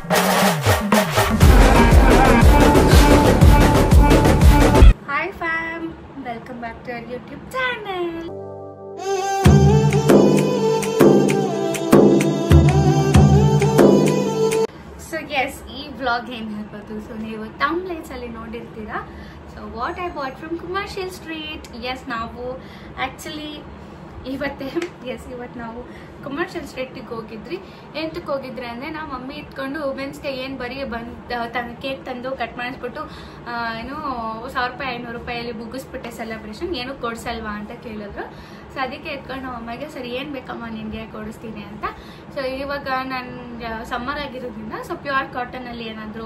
Hi fam, welcome back to our YouTube channel. So yes, ee vlog ಏನು ಹೇಳ್ಬೋದು. So ನೀವು thumbnails ಅಲ್ಲಿ ನೋಡಿರ್ತೀರಾ. So what I bought from Commercial Street. Yes, ನಾವು actually ಇವತ್ತು ನಾವು ಕಮರ್ಷಿಯಲ್ ಸ್ಟ್ರೀಟಿಗೆ ಹೋಗಿದ್ರಿ. ಎಂತಕ್ಕೆ ಹೋಗಿದ್ರಿ ಅಂದರೆ ನಾವು ಮಮ್ಮಿ ಇಟ್ಕೊಂಡು ವುಮೆನ್ಸ್ ಡೇ ಏನು ಬರೀ ಕೇಕ್ ತಂದು ಕಟ್ ಮಾಡಿಸ್ಬಿಟ್ಟು ಏನು 1000 ರೂಪಾಯಿ 500 ರೂಪಾಯಲ್ಲಿ ಮುಗಿಸ್ಬಿಟ್ಟೆ ಸೆಲೆಬ್ರೇಷನ್, ಏನೂ ಕೊಡಿಸಲ್ವಾ ಅಂತ ಕೇಳಿದ್ರು. ಸೊ ಅದಕ್ಕೆ ಎತ್ಕೊಂಡು ನಾವು ಅಮ್ಮಗೆ ಸರಿ ಏನು ಬೇಕಮ್ಮ ನಿನಗೆ ಕೊಡಿಸ್ತೀನಿ ಅಂತ. ಸೊ ಇವಾಗ ನಾನು ಸಮ್ಮರ್ ಆಗಿರೋದ್ರಿಂದ ಸೊ ಪ್ಯೂರ್ ಕಾಟನಲ್ಲಿ ಏನಾದರೂ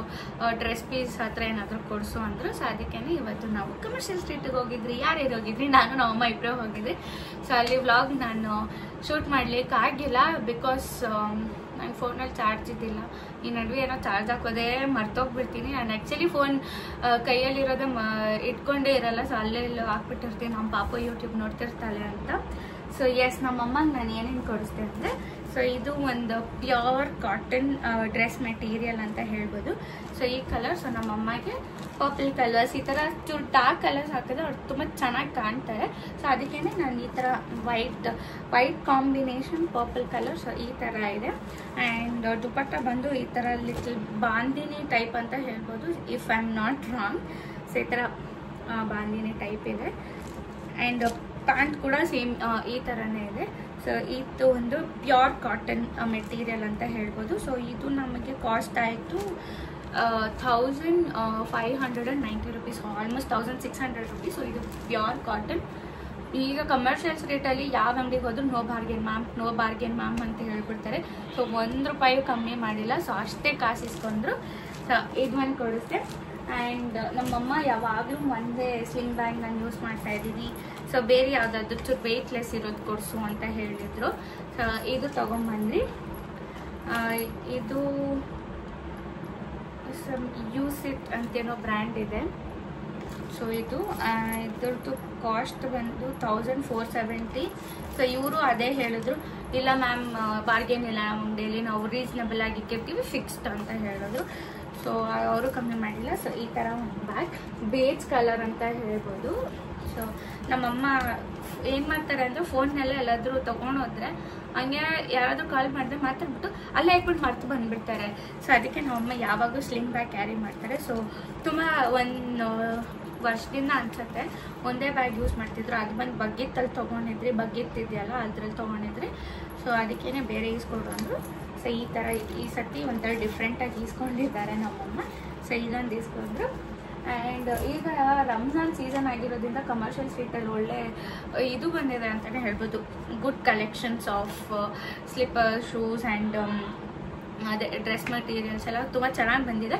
ಡ್ರೆಸ್ ಪೀಸ್ ಹತ್ರ ಏನಾದರೂ ಕೊಡಿಸು ಅಂದರು. ಸೊ ಅದಕ್ಕೆ ಇವತ್ತು ನಾವು ಕಮರ್ಷಿಯಲ್ ಸ್ಟ್ರೀಟಿಗೆ ಹೋಗಿದ್ರಿ. ಯಾರ್ಯಾರು ಹೋಗಿದ್ರಿ? ನಾನು ನಮ್ಮಮ್ಮ ಇಬ್ಬರೇ ಹೋಗಿದ್ರಿ. ಸೊ ಅಲ್ಲಿ ವ್ಲಾಗ್ ನಾನು ಶೂಟ್ ಮಾಡ್ಲಿಕ್ಕೆ ಆಗಿಲ್ಲ, ಬಿಕಾಸ್ ನನ್ನ ಫೋನಲ್ಲಿ ಚಾರ್ಜ್ ಇದ್ದಿಲ್ಲ. ಈ ನಡುವೆ ಏನೋ ಚಾರ್ಜ್ ಹಾಕೋದೇ ಮರ್ತೋಗ್ಬಿಡ್ತೀನಿ. ನಾನು ಆ್ಯಕ್ಚುಲಿ ಫೋನ್ ಕೈಯಲ್ಲಿರೋದೇ ಇಟ್ಕೊಂಡೇ ಇರಲ್ಲ. ಸೊ ಅಲ್ಲೇ ಹಾಕ್ಬಿಟ್ಟಿರ್ತೀನಿ, ನಮ್ಮ ಪಾಪ ಯೂಟ್ಯೂಬ್ ನೋಡ್ತಿರ್ತಾಳೆ ಅಂತ. ಸೊ ಎಸ್, ನಮ್ಮಮ್ಮಂಗೆ ನಾನು ಏನೇನು ಕೊಡಿಸ್ದೆ ಅಂದರೆ, ಸೊ ಇದು ಒಂದು ಪ್ಯೂರ್ ಕಾಟನ್ ಡ್ರೆಸ್ ಮೆಟೀರಿಯಲ್ ಅಂತ ಹೇಳ್ಬೋದು. ಸೊ ಈ ಕಲರ್, ಸೊ ನಮ್ಮಮ್ಮಗೆ ಪರ್ಪಲ್ ಕಲರ್ಸ್, ಈ ಥರ ಚೂರು ಡಾರ್ಕ್ ಕಲರ್ಸ್ ಹಾಕಿದ್ರೆ ಅವ್ರು ತುಂಬ ಚೆನ್ನಾಗಿ ಕಾಣ್ತಾರೆ. ಸೊ ಅದಕ್ಕೇ ನಾನು ಈ ಥರ white combination purple colour, so ಈ ಥರ ಇದೆ. ಆ್ಯಂಡ್ ದುಪಟ್ಟ ಬಂದು ಈ ಥರ ಲಿಟಲ್ ಬಾಂದಿನಿ ಟೈಪ್ ಅಂತ ಹೇಳ್ಬೋದು, if I am not wrong. So ಈ ಥರ ಬಾಂದಿನಿ ಟೈಪ್ ಇದೆ. ಆ್ಯಂಡ್ ಪ್ಯಾಂಟ್ ಕೂಡ ಸೇಮ್ ಈ ಥರನೇ ಇದೆ. ಸೊ ಇದು ಒಂದು ಪ್ಯೂರ್ ಕಾಟನ್ ಮೆಟೀರಿಯಲ್ ಅಂತ ಹೇಳ್ಬೋದು. ಸೊ ಇದು ನಮಗೆ ಕಾಸ್ಟ್ ಆಯಿತು 1590 rupees, ಆಲ್ಮೋಸ್ಟ್ 1600 rupees. ಸೊ ಇದು ಪ್ಯೂರ್ ಕಾಟನ್. ಈಗ ಕಮರ್ಷಿಯಲ್ ಸ್ಟ್ರೀಟಲ್ಲಿ ಯಾವ ಅಂಗಡಿಗೆ ಹೋದ್ರು ನೋ ಬಾರ್ಗೇನ್ ಮ್ಯಾಮ್ ಅಂತ ಹೇಳ್ಬಿಡ್ತಾರೆ. ಸೊ 1 ರೂಪಾಯಿ ಕಮ್ಮಿ ಮಾಡಿಲ್ಲ. ಸೊ ಅಷ್ಟೇ ಕಾಸು ಇಸ್ಕೊಂಡ್ರು. ಸೊ ಇದು ಒಂದು ಕೊಡಿಸ್ದೆ. ಆ್ಯಂಡ್ ನಮ್ಮಮ್ಮ ಯಾವಾಗಲೂ ಒಂದೇ ಸ್ಲಿಂಗ್ ಬ್ಯಾಗ್ ನಾನು ಯೂಸ್ ಮಾಡ್ತಾ ಇದ್ದೀವಿ, ಸೊ ಬೇರೆ ಯಾವುದಾದ್ರು ಚೂರು ವೆಯ್ಟ್ಲೆಸ್ ಇರೋದು ಕೊಡಿಸು ಅಂತ ಹೇಳಿದರು. ಸೊ ಇದು ತೊಗೊಂಬಂದ್ರಿ. ಇದು ಯೂಸ್ ಇಟ್ ಅಂತೇನೋ ಬ್ರ್ಯಾಂಡ್ ಇದೆ. ಸೊ ಇದ್ರದ್ದು ಕಾಸ್ಟ್ ಬಂದು 1470. ಸೊ ಇವರು ಅದೇ ಹೇಳಿದ್ರು, ಇಲ್ಲ ಮ್ಯಾಮ್ ಬಾರ್ಗೇನ್ ಇಲ್ಲ ನಮ್ಮ ಅಂಗಡಿಯಲ್ಲಿ, ನಾವು ರೀಸನಬಲ್ ಆಗಿ ಇಕ್ಕಿರ್ತೀವಿ, ಫಿಕ್ಸ್ಡ್ ಅಂತ ಹೇಳಿದ್ರು. ಸೊ ಅವರು ಕಮ್ಮಿ ಮಾಡಿಲ್ಲ. ಸೊ ಈ ಥರ ಒಂದು ಬ್ಯಾಗ್ ಬೇಜ್ ಕಲರ್ ಅಂತ ಹೇಳ್ಬೋದು. ಸೊ ನಮ್ಮಮ್ಮ ಏನು ಮಾಡ್ತಾರೆ ಅಂದರೆ, ಫೋನ್ನಲ್ಲೇ ಎಲ್ಲಾದರೂ ತೊಗೊಂಡೋದ್ರೆ ಹಂಗೆ ಯಾರಾದರೂ ಕಾಲ್ ಮಾಡಿದ್ರೆ ಮಾತಾಡ್ಬಿಟ್ಟು ಅಲ್ಲೇ ಹಾಕ್ಬಿಟ್ಟು ಮರ್ತು ಬಂದುಬಿಡ್ತಾರೆ. ಸೊ ಅದಕ್ಕೆ ನಮ್ಮಮ್ಮ ಯಾವಾಗಲೂ ಸ್ಲಿಂಗ್ ಬ್ಯಾಗ್ ಕ್ಯಾರಿ ಮಾಡ್ತಾರೆ. ಸೊ ತುಂಬ 1 ವರ್ಷದಿಂದ ಅನ್ಸುತ್ತೆ ಒಂದೇ ಬ್ಯಾಗ್ ಯೂಸ್ ಮಾಡ್ತಿದ್ರು. ಅದು ಬಂದು ಬಗ್ಗಿತ್ತಲ್ಲಿ ತೊಗೊಂಡಿದ್ರಿ, ಬಗ್ಗಿತ್ತಿದೆಯಲ್ಲ ಅದ್ರಲ್ಲಿ ತೊಗೊಂಡಿದ್ರಿ. ಸೊ ಅದಕ್ಕೇ ಬೇರೆ ಈಸ್ಕೊಡು ಅಂದರು. ಸೊ ಈ ಥರ ಈ ಸತಿ ಒಂಥರ ಡಿಫ್ರೆಂಟಾಗಿ ಈಸ್ಕೊಂಡಿದ್ದಾರೆ ನಮ್ಮಮ್ಮ. ಸೊ ಇದೊಂದು ಈಸ್ಕೊಂಡ್ರು. ಆ್ಯಂಡ್ ಈಗ ರಂಜಾನ್ ಸೀಸನ್ ಆಗಿರೋದ್ರಿಂದ ಕಮರ್ಷಿಯಲ್ ಸ್ಟ್ರೀಟಲ್ಲಿ ಒಳ್ಳೆ ಇದು ಬಂದಿದೆ ಅಂತಲೇ ಹೇಳ್ಬೋದು. Good collections of slipper, shoes and ಅದೇ ಡ್ರೆಸ್ ಮೆಟೀರಿಯಲ್ಸ್ ಎಲ್ಲ ತುಂಬ ಚೆನ್ನಾಗಿ ಬಂದಿದೆ.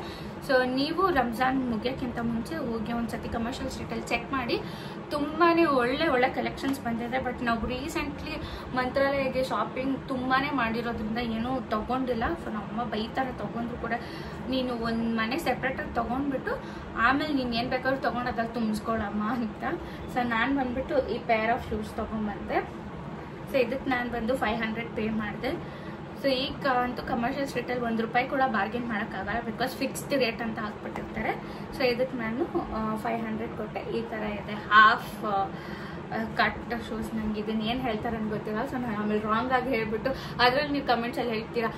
ಸೊ ನೀವು ರಂಜಾನ್ ಮುಗಿಯೋಕ್ಕಿಂತ ಮುಂಚೆ ಹೋಗಿ ಒಂದು ಸತಿ ಕಮರ್ಷಿಯಲ್ ಸ್ಟ್ರೀಟಲ್ಲಿ ಚೆಕ್ ಮಾಡಿ. ತುಂಬಾ ಒಳ್ಳೆ ಕಲೆಕ್ಷನ್ಸ್ ಬಂದಿದೆ. ಬಟ್ ನಾವು ರೀಸೆಂಟ್ಲಿ ಮಂತ್ರಾಲಯಗೆ ಶಾಪಿಂಗ್ ತುಂಬಾ ಮಾಡಿರೋದ್ರಿಂದ ಏನೂ ತೊಗೊಂಡಿಲ್ಲ. ಸೊ ನಮ್ಮಮ್ಮ ಬೈತಾರೆ ತೊಗೊಂಡ್ರು ಕೂಡ, ನೀನು ಒಂದು ಮನೆ ಸೆಪ್ರೇಟಾಗಿ ತೊಗೊಂಡ್ಬಿಟ್ಟು ಆಮೇಲೆ ನೀನು ಏನು ಬೇಕಾದ್ರೂ ತೊಗೊಂಡು ಅದ್ರಲ್ಲಿ ತುಂಬಿಸ್ಕೊಳಮ್ಮ ಅಂತ. ಸೊ ನಾನು ಬಂದುಬಿಟ್ಟು ಈ ಪೇರ್ ಆಫ್ ಶೂಸ್ ತೊಗೊಂಡ್ಬಂದೆ. ಸೊ ಇದಕ್ಕೆ ನಾನು ಬಂದು 500 ಪೇ ಮಾಡಿದೆ. ಸೊ ಈಗ ಅಂತೂ ಕಮರ್ಷಿಯಲ್ ಸ್ಟ್ರೀಟಲ್ಲಿ 1 ರೂಪಾಯಿ ಕೂಡ ಬಾರ್ಗೇನ್ ಮಾಡೋಕ್ಕಾಗಲ್ಲ, ಬಿಕಾಸ್ ಫಿಕ್ಸ್ಡ್ ರೇಟ್ ಅಂತ ಹಾಕ್ಬಿಟ್ಟಿರ್ತಾರೆ. ಸೊ ಇದಕ್ಕೆ ನಾನು 500 ಕೊಟ್ಟೆ. ಈ ಥರ ಇದೆ ಹಾಫ್ ಕಟ್ ಶೂಸ್. ನನಗೆ ಇದನ್ನು ಏನು ಹೇಳ್ತಾರೆ ಅಂತ ಗೊತ್ತಿಲ್ಲ. ಸೊ ನಾನು ಆಮೇಲೆ ರಾಂಗ್ ಆಗಿ ಹೇಳ್ಬಿಟ್ಟು ಅದರಲ್ಲಿ ನೀವು ಕಮೆಂಟ್ಸಲ್ಲಿ ಹೇಳ್ತೀರಾ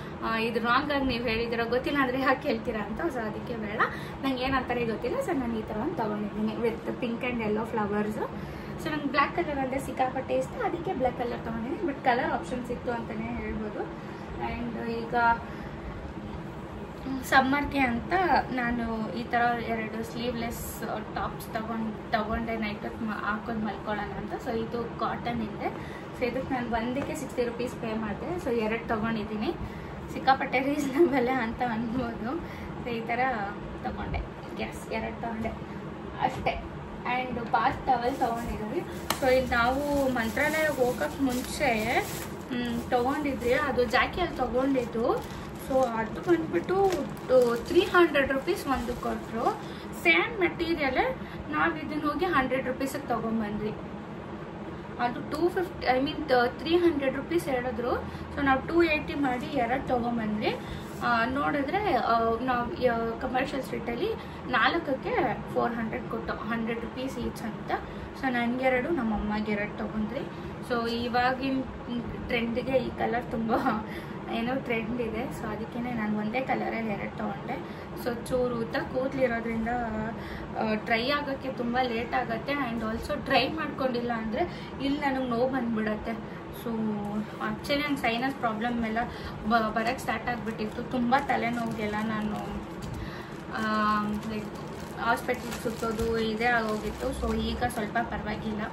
ಇದು ರಾಂಗ್ ಆಗಿ ನೀವು ಹೇಳಿದ್ದೀರಾ, ಗೊತ್ತಿಲ್ಲ ಅಂದರೆ ಯಾಕೆ ಹೇಳ್ತೀರಾ ಅಂತ. ಸೊ ಅದಕ್ಕೆ ಬೇಡ, ನಂಗೆ ಏನಂತಾರೆ ಗೊತ್ತಿಲ್ಲ. ಸೊ ನಾನು ಈ ಥರ ಒಂದು ತೊಗೊಂಡಿದ್ದೀನಿ with pink and yellow flowers. So ನಂಗೆ ಬ್ಲ್ಯಾಕ್ ಕಲರ್ ಅಂದರೆ ಸಿಕ್ಕಾಪಟ್ಟೆ ಇಷ್ಟ, ಅದಕ್ಕೆ ಬ್ಲ್ಯಾಕ್ ಕಲರ್ ತೊಗೊಂಡಿದ್ದೀನಿ. ಬಟ್ ಕಲರ್ ಆಪ್ಷನ್ಸ್ ಇತ್ತು ಅಂತಲೇ ಹೇಳ್ಬೋದು. ಆ್ಯಂಡ್ ಈಗ ಸಮ್ಮರ್ಗೆ ಅಂತ ನಾನು ಈ ಥರ 2 ಸ್ಲೀವ್ಲೆಸ್ ಟಾಪ್ಸ್ ತಗೊಂಡೆ ನೈಟ್ ಹಾಕೊಂಡು ಮಲ್ಕೊಳ್ಳೋಣ ಅಂತ. ಸೊ ಇದು ಕಾಟನ್ ಇದೆ. ಸೊ ಇದಕ್ಕೆ ನಾನು ಒಂದಕ್ಕೆ 60 rupees ಪೇ ಮಾಡಿದೆ. ಸೊ 2 ತೊಗೊಂಡಿದ್ದೀನಿ. ಸಿಕ್ಕಾಪಟ್ಟೆ ರೀಸನಬಲ್ ಅಂತ ಅನ್ಬೋದು. ಸೊ ಈ ಥರ ತೊಗೊಂಡೆ. 2 ತೊಗೊಂಡೆ ಅಷ್ಟೇ. ಆ್ಯಂಡ್ ಬಾತ್ ಟವಲ್ ತೊಗೊಂಡಿದ್ದೀವಿ. ಸೊ ಇಲ್ಲಿ ನಾವು ಮಂತ್ರಾಲಯ ಹೋಗೋಕ್ಕೆ ಮುಂಚೆ ತೊಗೊಂಡಿದ್ರಿ, ಅದು ಜಾಕಿಯಲ್ಲಿ ತೊಗೊಂಡಿದ್ದು. ಸೊ ಅದು ಬಂದುಬಿಟ್ಟು 300 rupees ಒಂದು ಕೊಟ್ಟರು. ಸೇಮ್ ಮೆಟೀರಿಯಲ್ ನಾವು ಇದನ್ನ ಹೋಗಿ 100 rupeesಗೆ ತೊಗೊಂಬಂದ್ವಿ. ಅದು 250 300 rupees ಹೇಳಿದ್ರು. ಸೊ ನಾವು 280 ಮಾಡಿ 2 ತೊಗೊಂಬಂದ್ವಿ. ನೋಡಿದ್ರೆ ನಾವು ಕಮರ್ಷಿಯಲ್ ಸ್ಟ್ರೀಟಲ್ಲಿ 4ಕ್ಕೆ 400 ಕೊಟ್ಟು 100 ರೂಪೀಸ್ ಈಚ್ ಅಂತ. ಸೊ ನನಗೆರಡು, ನಮ್ಮ ಅಮ್ಮಗೆ 2 ತೊಗೊಂಡ್ರಿ. ಸೊ ಇವಾಗಿನ ಟ್ರೆಂಡ್ಗೆ ಈ ಕಲರ್ ತುಂಬ ಏನೋ ಟ್ರೆಂಡ್ ಇದೆ. ಸೊ ಅದಕ್ಕೇ ನಾನು ಒಂದೇ ಕಲರಲ್ಲಿ 2 ತೊಗೊಂಡೆ. ಸೊ ಚೂರು ಉದ್ದ ಕೂದಲಿರೋದ್ರಿಂದ ಡ್ರೈ ಆಗೋಕ್ಕೆ ತುಂಬ ಲೇಟ್ ಆಗುತ್ತೆ. ಆ್ಯಂಡ್ ಆಲ್ಸೋ ಡ್ರೈ ಮಾಡ್ಕೊಂಡಿಲ್ಲ ಅಂದರೆ ಇಲ್ಲಿ ನನಗೆ ನೋವು ಬಂದುಬಿಡತ್ತೆ. ಸೊ ಆ್ಯಕ್ಚುಲಿ ನಂಗೆ ಸೈನಸ್ ಪ್ರಾಬ್ಲಮ್ ಎಲ್ಲ ಬರೋಕ್ಕೆ ಸ್ಟಾರ್ಟ್ ಆಗಿಬಿಟ್ಟಿತ್ತು. ತುಂಬ ತಲೆನೋವಿಗೆಲ್ಲ ನಾನು ಲೈಕ್ ಹಾಸ್ಪಿಟ್ಲಿಗೆ ಸುತ್ತೋದು ಇದೇ ಆಗೋಗಿತ್ತು. ಸೊ ಈಗ ಸ್ವಲ್ಪ ಪರವಾಗಿಲ್ಲ,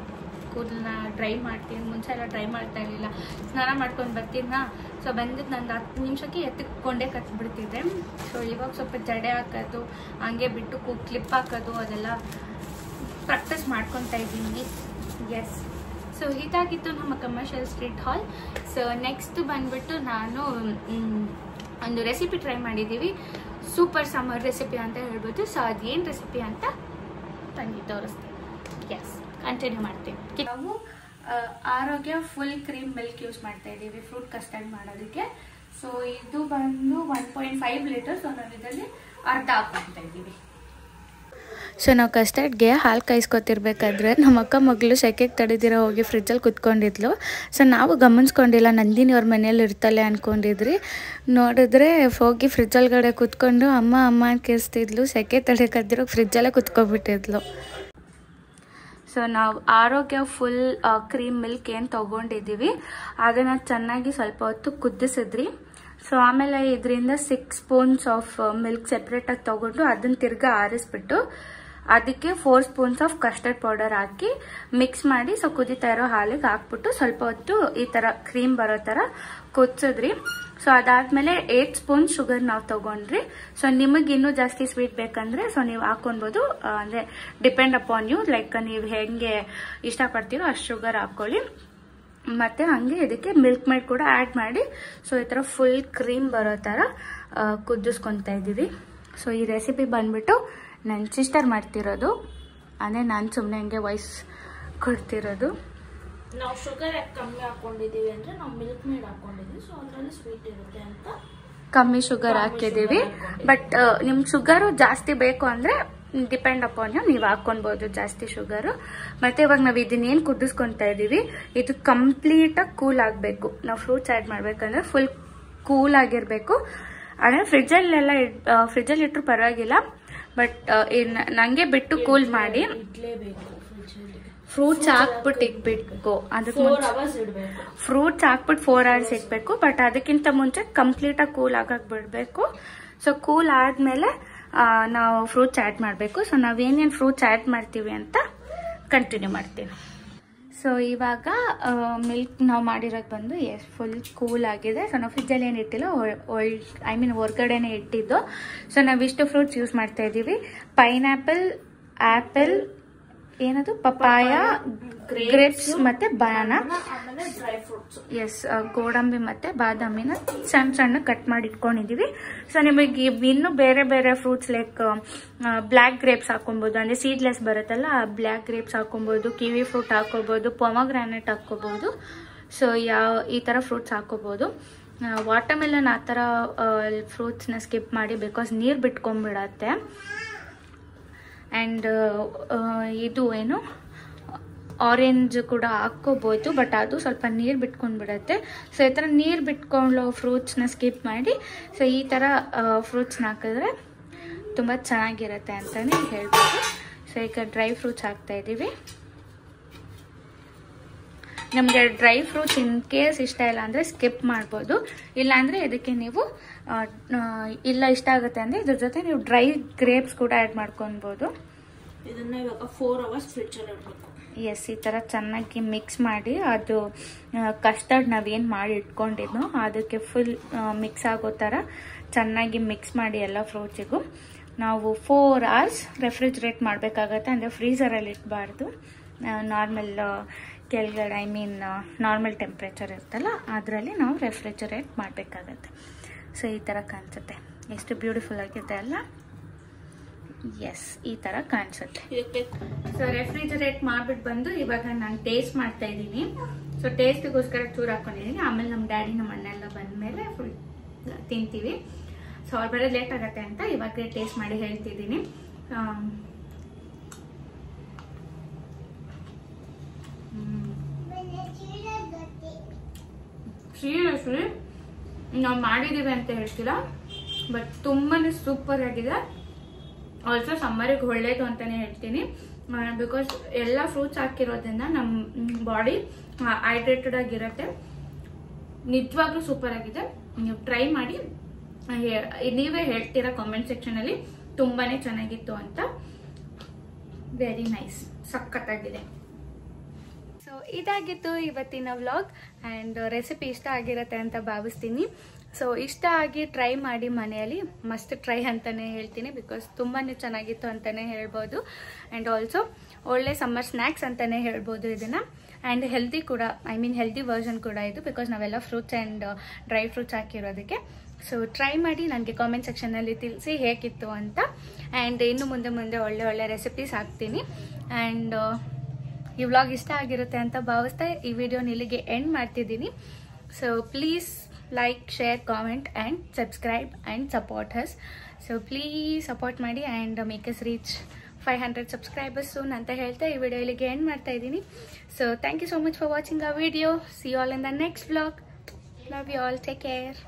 ಕೂದಲನ್ನ ಡ್ರೈ ಮಾಡ್ತೀನಿ. ಮುಂಚೆ ಎಲ್ಲ ಡ್ರೈ ಮಾಡ್ತಾ ಇರಲಿಲ್ಲ. ಸ್ನಾನ ಮಾಡ್ಕೊಂಡು ಬರ್ತೀನ. ಸೊ ಬಂದಿದ್ದು ನಂದು 10 ನಿಮಿಷಕ್ಕೆ ಎತ್ತಿಕೊಂಡೇ ಕಚ್ಬಿಡ್ತಿದ್ದೆ. ಸೊ ಇವಾಗ ಸ್ವಲ್ಪ ಜಡೆ ಹಾಕೋದು, ಹಂಗೆ ಬಿಟ್ಟು ಕ್ಲಿಪ್ ಹಾಕೋದು ಅದೆಲ್ಲ ಪ್ರಾಕ್ಟೀಸ್ ಮಾಡ್ಕೊತಾ ಇದ್ದೀನಿ. ಎಸ್, ಸೊ ಇದಾಗಿತ್ತು ನಮ್ಮ ಕಮರ್ಷಿಯಲ್ ಸ್ಟ್ರೀಟ್ ಹಾಲ್. ಸೊ ನೆಕ್ಸ್ಟ್ ಬಂದ್ಬಿಟ್ಟು ನಾನು ಒಂದು ರೆಸಿಪಿ ಟ್ರೈ ಮಾಡಿದ್ದೀವಿ, ಸೂಪರ್ ಸಮ್ಮರ್ ರೆಸಿಪಿ ಅಂತ ಹೇಳ್ಬೋದು. ಸೊ ಅದೇನು ರೆಸಿಪಿ ಅಂತ ತಂಗಿ ತೋರಿಸ್ತೀನಿ. ಎಸ್, ಕಂಟಿನ್ಯೂ ಮಾಡ್ತೀನಿ. ನಾವು ಆರೋಗ್ಯ ಫುಲ್ ಕ್ರೀಮ್ ಮಿಲ್ಕ್ ಯೂಸ್ ಮಾಡ್ತಾ ಇದ್ದೀವಿ ಫ್ರೂಟ್ ಕಸ್ಟರ್ಡ್ ಮಾಡೋದಕ್ಕೆ. ಸೊ ಇದು ಬಂದು 1.5 ಲೀಟರ್. ಸೊ ನಾವು ಇದರಲ್ಲಿ ಅರ್ಧ ಹಾಕ್ತಾ ಇದ್ದೀವಿ. ಸೊ ನಾವು ಕಸ್ಟರ್ಡ್ಗೆ ಹಾಲು ಕಾಯಿಸ್ಕೊತಿರ್ಬೇಕಾದ್ರೆ ನಮ್ಮ ಅಕ್ಕ ಮಗಳು ಸೆಕೆಗೆ ತಡೆದಿರೋ ಹೋಗಿ ಫ್ರಿಜ್ಜಲ್ಲಿ ಕುತ್ಕೊಂಡಿದ್ಲು. ಸೊ ನಾವು ಗಮನಿಸ್ಕೊಂಡಿಲ್ಲ, ನಂದಿನಿ ಅವ್ರ ಮನೇಲಿ ಇರ್ತಾಳೆ ಅಂದ್ಕೊಂಡಿದ್ರಿ. ನೋಡಿದ್ರೆ ಹೋಗಿ ಫ್ರಿಜ್ಜೊಳಗಡೆ ಕುತ್ಕೊಂಡು ಅಮ್ಮ ಅಮ್ಮ ಅಂತ ಕೇಳಿಸ್ತಿದ್ಲು. ಸೆಕೆ ತಡೆಯಕ್ಕದಿರೋ ಫ್ರಿಜ್ಜಲ್ಲೇ ಕುತ್ಕೊಬಿಟ್ಟಿದ್ಲು. ಸೊ ನಾವು ಆರೋಗ್ಯ ಫುಲ್ ಕ್ರೀಮ್ ಮಿಲ್ಕ್ ಏನು ತೊಗೊಂಡಿದ್ದೀವಿ ಅದನ್ನು ಚೆನ್ನಾಗಿ ಸ್ವಲ್ಪ ಹೊತ್ತು ಕುದಿಸಿದ್ರಿ. ಸೊ ಆಮೇಲೆ ಇದರಿಂದ 6 ಸ್ಪೂನ್ಸ್ ಆಫ್ ಮಿಲ್ಕ್ ಸೆಪ್ರೇಟಾಗಿ ತೊಗೊಂಡು ಅದನ್ನು ತಿರ್ಗಾ ಆರಿಸ್ಬಿಟ್ಟು ಅದಕ್ಕೆ 4 spoons of custard powder hockey mix ಮಾಡಿ ಸೊ ಕುದಿತಾ ಇರೋ ಹಾಲಿಗೆ ಹಾಕ್ಬಿಟ್ಟು ಸ್ವಲ್ಪ ಹೊತ್ತು ಈ ಥರ ಕ್ರೀಮ್ ಬರೋ ಥರ ಕುದಿಸಿದ್ರಿ. ಸೊ ಅದಾದ್ಮೇಲೆ 8 ಸ್ಪೂನ್ ಶುಗರ್ ನಾವು ತಗೊಂಡ್ರಿ. ಸೊ ನಿಮಗೆ ಇನ್ನೂ ಜಾಸ್ತಿ ಸ್ವೀಟ್ ಬೇಕಂದ್ರೆ ಸೊ ನೀವು ಹಾಕೊಬಹುದು, ಅಂದ್ರೆ ಡಿಪೆಂಡ್ ಅಪಾನ್ ಯು, ಲೈಕ್ ನೀವು ಹೆಂಗೆ ಇಷ್ಟಪಡ್ತೀರೋ ಅಷ್ಟು ಶುಗರ್ ಹಾಕೊಳ್ಳಿ. ಮತ್ತೆ ಹಂಗೆ ಇದಕ್ಕೆ ಮಿಲ್ಕ್ ಮೇಡ್ ಕೂಡ ಆ್ಯಡ್ ಮಾಡಿ ಸೊ ಈ ಥರ ಫುಲ್ ಕ್ರೀಮ್ ಬರೋ ಥರ ಕುದಿಸ್ಕೊತಾ ಇದ್ದೀವಿ. ಸೊ ಈ ರೆಸಿಪಿ ಬಂದ್ಬಿಟ್ಟು ನನ್ನ ಸಿಸ್ಟರ್ ಮಾಡ್ತಿರೋದು, ಅಂದರೆ ನಾನು ಸುಮ್ಮನೆ ಹಂಗೆ ವಾಯ್ಸ್ ಕೊಡ್ತಿರೋದು. ನಾವು ಶುಗರ್ ಯಾಕೆ ಕಮ್ಮಿ ಹಾಕೊಂಡಿದೀವಿ ಅಂದ್ರೆ ನಾವು ಮಿಲ್ಕ್ ಮೇಡ್ ಹಾಕೊಂಡಿದೀವಿ. ಸೊ ಅದರಲ್ಲಿ ಸ್ವೀಟ್ ಇರುತ್ತೆ ಅಂತ ಕಮ್ಮಿ ಶುಗರ್ ಹಾಕಿದ್ದೀವಿ. ಬಟ್ ನಿಮ್ಗೆ ಶುಗರು ಜಾಸ್ತಿ ಬೇಕು ಅಂದರೆ ಡಿಪೆಂಡ್ ಅಪಾನ್ ಯು, ನೀವು ಹಾಕೊಬಹುದು ಜಾಸ್ತಿ ಶುಗರು. ಮತ್ತೆ ಇವಾಗ ನಾವು ಇದನ್ನೇನು ಕುದಿಸ್ಕೊತಾ ಇದ್ದೀವಿ ಇದು ಕಂಪ್ಲೀಟಾಗಿ ಕೂಲ್ ಆಗಬೇಕು. ನಾವು ಫ್ರೂಟ್ಸ್ ಆ್ಯಡ್ ಮಾಡ್ಬೇಕಂದ್ರೆ ಫುಲ್ ಕೂಲ್ ಆಗಿರಬೇಕು. ಅಂದರೆ ಫ್ರಿಜ್ಜಲ್ಲೆಲ್ಲ ಫ್ರಿಜ್ಜಲ್ಲಿ ಇಟ್ಟರು ಪರವಾಗಿಲ್ಲ, ಬಟ್ ನನಗೆ ಬಿಟ್ಟು ಕೂಲ್ ಮಾಡಿ ಫ್ರೂಟ್ಸ್ ಹಾಕ್ಬಿಟ್ಟು ಇಟ್ಬಿಟ್ಟು ಅದಕ್ಕೆ ಫ್ರೂಟ್ಸ್ ಹಾಕ್ಬಿಟ್ಟು 4 hours ಇಟ್ಬೇಕು. ಬಟ್ ಅದಕ್ಕಿಂತ ಮುಂಚೆ ಕಂಪ್ಲೀಟಾಗಿ ಕೂಲ್ ಆಗಕ್ಕೆ ಬಿಡಬೇಕು. ಸೊ ಕೂಲ್ ಆದಮೇಲೆ ನಾವು ಫ್ರೂಟ್ಸ್ ಆ್ಯಡ್ ಮಾಡಬೇಕು. ಸೊ ನಾವೇನೇನು ಫ್ರೂಟ್ಸ್ ಆ್ಯಡ್ ಮಾಡ್ತೀವಿ ಅಂತ ಕಂಟಿನ್ಯೂ ಮಾಡ್ತೀವಿ. ಸೊ ಇವಾಗ ಮಿಲ್ಕ್ ನಾವು ಮಾಡಿರೋದು ಬಂದು ಫುಲ್ ಕೂಲ್ ಆಗಿದೆ. ಸೊ ನಾವು ಫ್ರಿಜ್ಜಲ್ಲಿ ಏನು ಇಟ್ಟಿಲ್ಲ, ಹೊರ್ಗಡೆನೆ ಇಟ್ಟಿದ್ದು. ಸೊ ನಾವಿಷ್ಟು ಫ್ರೂಟ್ಸ್ ಯೂಸ್ ಮಾಡ್ತಾ ಇದ್ದೀವಿ. ಪೈನಾಪಲ್, ಆ್ಯಪಲ್, ಏನದು ಪಪಾಯ, ಗ್ರೇಪ್ಸ್ ಮತ್ತೆ ಬನಾನಾ, ಎಸ್ ಗೋಡಂಬಿ ಮತ್ತೆ ಬಾದಾಮಿನ ಸಣ್ಣ ಸಣ್ಣ ಕಟ್ ಮಾಡಿ ಇಟ್ಕೊಂಡಿದೀವಿ. ಸೊ ನಿಮಗೆ ಇನ್ನೂ ಬೇರೆ ಬೇರೆ ಫ್ರೂಟ್ಸ್ ಲೈಕ್ ಬ್ಲ್ಯಾಕ್ ಗ್ರೇಪ್ಸ್ ಹಾಕೊಬಹುದು, ಅಂದ್ರೆ ಸೀಡ್ಲೆಸ್ ಬರುತ್ತಲ್ಲ ಬ್ಲ್ಯಾಕ್ ಗ್ರೇಪ್ಸ್ ಹಾಕೊಬಹುದು, ಕಿವಿ ಫ್ರೂಟ್ ಹಾಕೋಬಹುದು, ಪೊಮಗ್ರಾನೆಟ್ ಹಾಕೋಬಹುದು. ಸೊ ಈ ತರ ಫ್ರೂಟ್ಸ್ ಹಾಕೋಬಹುದು. ವಾಟರ್ಮೆಲನ್ ಆ ಥರ ಫ್ರೂಟ್ಸ್ನ ಸ್ಕಿಪ್ ಮಾಡಿ, ಬಿಕಾಸ್ ನೀರು ಬಿಟ್ಕೊಂಡ್ಬಿಡತ್ತೆ. ಆ್ಯಂಡ್ ಇದು ಏನು ಆರೆಂಜ್ ಕೂಡ ಹಾಕ್ಕೋಬೋದು, ಬಟ್ ಅದು ಸ್ವಲ್ಪ ನೀರು ಬಿಟ್ಕೊಂಡ್ಬಿಡತ್ತೆ. ಸೊ ಈ ಥರ ನೀರು ಬಿಟ್ಕೊಳ್ಳೋ ಫ್ರೂಟ್ಸ್ನ ಸ್ಕಿಪ್ ಮಾಡಿ ಸೊ ಈ ಥರ ಫ್ರೂಟ್ಸ್ನ ಹಾಕಿದ್ರೆ ತುಂಬ ಚೆನ್ನಾಗಿರುತ್ತೆ ಅಂತಲೇ ಹೇಳ್ಬೋದು. ಸೊ ಈಗ ಡ್ರೈ ಫ್ರೂಟ್ಸ್ ಹಾಕ್ತಾ ಇದ್ದೀವಿ. ನಮಗೆ ಡ್ರೈ ಫ್ರೂಟ್ಸ್ ಇನ್ ಕೇಸ್ ಇಷ್ಟ ಇಲ್ಲ ಅಂದರೆ ಸ್ಕಿಪ್ ಮಾಡ್ಬೋದು. ಇಲ್ಲಾಂದರೆ ಇದಕ್ಕೆ ನೀವು ಇಲ್ಲ ಇಷ್ಟ ಆಗುತ್ತೆ ಅಂದರೆ ಇದ್ರ ಜೊತೆ ನೀವು ಡ್ರೈ ಗ್ರೇಪ್ಸ್ ಕೂಡ ಆ್ಯಡ್ ಮಾಡ್ಕೊಬೋದು. ಇದನ್ನ ಇವಾಗ 4 hours ಫ್ರಿಜ್ಜಲ್ಲಿ ಇಡಬೇಕು. ಎಸ್, ಈ ಥರ ಚೆನ್ನಾಗಿ ಮಿಕ್ಸ್ ಮಾಡಿ ಅದು ಕಸ್ಟರ್ಡ್ ನಾವೇನು ಮಾಡಿ ಇಟ್ಕೊಂಡಿದ್ನೋ ಅದಕ್ಕೆ ಫುಲ್ ಮಿಕ್ಸ್ ಆಗೋ ಥರ ಚೆನ್ನಾಗಿ ಮಿಕ್ಸ್ ಮಾಡಿ ಎಲ್ಲ ಫ್ರೂಟ್ಸಿಗೂ ನಾವು 4 hours ರೆಫ್ರಿಜ್ರೇಟ್ ಮಾಡಬೇಕಾಗತ್ತೆ. ಅಂದರೆ ಫ್ರೀಝರಲ್ಲಿ ಇಡಬಾರ್ದು, ನಾರ್ಮಲ್ ಕೆಳಗಡೆ ನಾರ್ಮಲ್ ಟೆಂಪ್ರೇಚರ್ ಇರ್ತಲ್ಲ ಅದರಲ್ಲಿ ನಾವು ರೆಫ್ರಿಜರೇಟ್ ಮಾಡಬೇಕಾಗತ್ತೆ. ಸೊ ಈ ಥರ ಕಾಣಿಸುತ್ತೆ, ಎಷ್ಟು ಬ್ಯೂಟಿಫುಲ್ ಆಗಿದೆ ಅಲ್ಲ. ಎಸ್, ಈ ಥರ ಕಾಣಿಸುತ್ತೆ. ಸೊ ರೆಫ್ರಿಜರೇಟ್ ಮಾಡ್ಬಿಟ್ಟು ಬಂದು ಇವಾಗ ನಾನು ಟೇಸ್ಟ್ ಮಾಡ್ತಾ ಇದ್ದೀನಿ. ಸೊ ಟೇಸ್ಟಿಗೋಸ್ಕರ ಚೂರು ಹಾಕೊಂಡಿದ್ದೀನಿ. ಆಮೇಲೆ ನಮ್ಮ ಡ್ಯಾಡಿ ನಮ್ಮ ಅಣ್ಣ ಎಲ್ಲ ಬಂದಮೇಲೆ ಫುಲ್ ತಿಂತೀವಿ. ಸೊ ಅವ್ರು ಬರೋದು ಲೇಟ್ ಆಗುತ್ತೆ ಅಂತ ಇವಾಗ ಟೇಸ್ಟ್ ಮಾಡಿ ಹೇಳ್ತಿದ್ದೀನಿ. ಸೀರಿಯಸ್ಲಿ ನಾವು ಮಾಡಿದ್ದೀವಿ ಅಂತ ಹೇಳ್ತಿಲ್ಲ, ಬಟ್ ತುಂಬಾ ಸೂಪರ್ ಆಗಿದೆ. ಆಲ್ಸೋ ಸಮ್ಮರಿಗೆ ಒಳ್ಳೇದು ಅಂತಲೇ ಹೇಳ್ತೀನಿ, ಬಿಕಾಸ್ ಎಲ್ಲ ಫ್ರೂಟ್ಸ್ ಹಾಕಿರೋದ್ರಿಂದ ನಮ್ಮ ಬಾಡಿ ಹೈಡ್ರೇಟೆಡ್ ಆಗಿರುತ್ತೆ. ನಿಜವಾಗ್ಲೂ ಸೂಪರ್ ಆಗಿದೆ. ನೀವು ಟ್ರೈ ಮಾಡಿ, ನೀವೇ ಹೇಳ್ತೀರಾ ಕಾಮೆಂಟ್ ಸೆಕ್ಷನಲ್ಲಿ ತುಂಬಾ ಚೆನ್ನಾಗಿತ್ತು ಅಂತ. ವೆರಿ ನೈಸ್, ಸಖತ್ತಾಗಿದೆ. ಸೊ ಇದಾಗಿತ್ತು ಇವತ್ತಿನ ವ್ಲಾಗ್ ಆ್ಯಂಡ್ ರೆಸಿಪಿ ಇಷ್ಟ ಆಗಿರುತ್ತೆ ಅಂತ ಭಾವಿಸ್ತೀನಿ. ಸೊ ಇಷ್ಟ ಆಗಿ ಟ್ರೈ ಮಾಡಿ ಮನೆಯಲ್ಲಿ, ಮಸ್ಟ್ ಟ್ರೈ ಅಂತಲೇ ಹೇಳ್ತೀನಿ, ಬಿಕಾಸ್ ತುಂಬಾ ಚೆನ್ನಾಗಿತ್ತು ಅಂತಲೇ ಹೇಳ್ಬೋದು. ಆ್ಯಂಡ್ ಆಲ್ಸೋ ಒಳ್ಳೆ ಸಮ್ಮರ್ ಸ್ನ್ಯಾಕ್ಸ್ ಅಂತಲೇ ಹೇಳ್ಬೋದು ಇದನ್ನು. ಆ್ಯಂಡ್ ಹೆಲ್ದಿ ಕೂಡ, ಐ ಮೀನ್ ಹೆಲ್ದಿ ವರ್ಷನ್ ಕೂಡ ಇದು, ಬಿಕಾಸ್ ನಾವೆಲ್ಲ ಫ್ರೂಟ್ಸ್ ಆ್ಯಂಡ್ ಡ್ರೈ ಫ್ರೂಟ್ಸ್ ಹಾಕಿರೋದಕ್ಕೆ. ಸೊ ಟ್ರೈ ಮಾಡಿ ನನಗೆ ಕಾಮೆಂಟ್ ಸೆಕ್ಷನಲ್ಲಿ ತಿಳಿಸಿ ಹೇಗಿತ್ತು ಅಂತ. ಆ್ಯಂಡ್ ಇನ್ನು ಮುಂದೆ ಒಳ್ಳೆ ರೆಸಿಪೀಸ್ ಹಾಕ್ತೀನಿ. ಆ್ಯಂಡ್ ಈ ವ್ಲಾಗ್ ಇಷ್ಟ ಆಗಿರುತ್ತೆ ಅಂತ ಭಾವಿಸ್ತಾ ಈ ವಿಡಿಯೋನ ಇಲ್ಲಿಗೆ ಎಂಡ್ ಮಾಡ್ತಿದ್ದೀನಿ. So please like, share, comment and subscribe and support us. So please support ಮಾಡಿ and make us reach 500 subscribers soon ಅಂತ ಹೇಳ್ತಾ ಈ ವಿಡಿಯೋ ಇಲ್ಲಿಗೆ ಎಂಡ್ ಮಾಡ್ತಾ ಇದ್ದೀನಿ. So thank you so much for watching ಆ video. See you all in the next vlog. Love you all. Take care.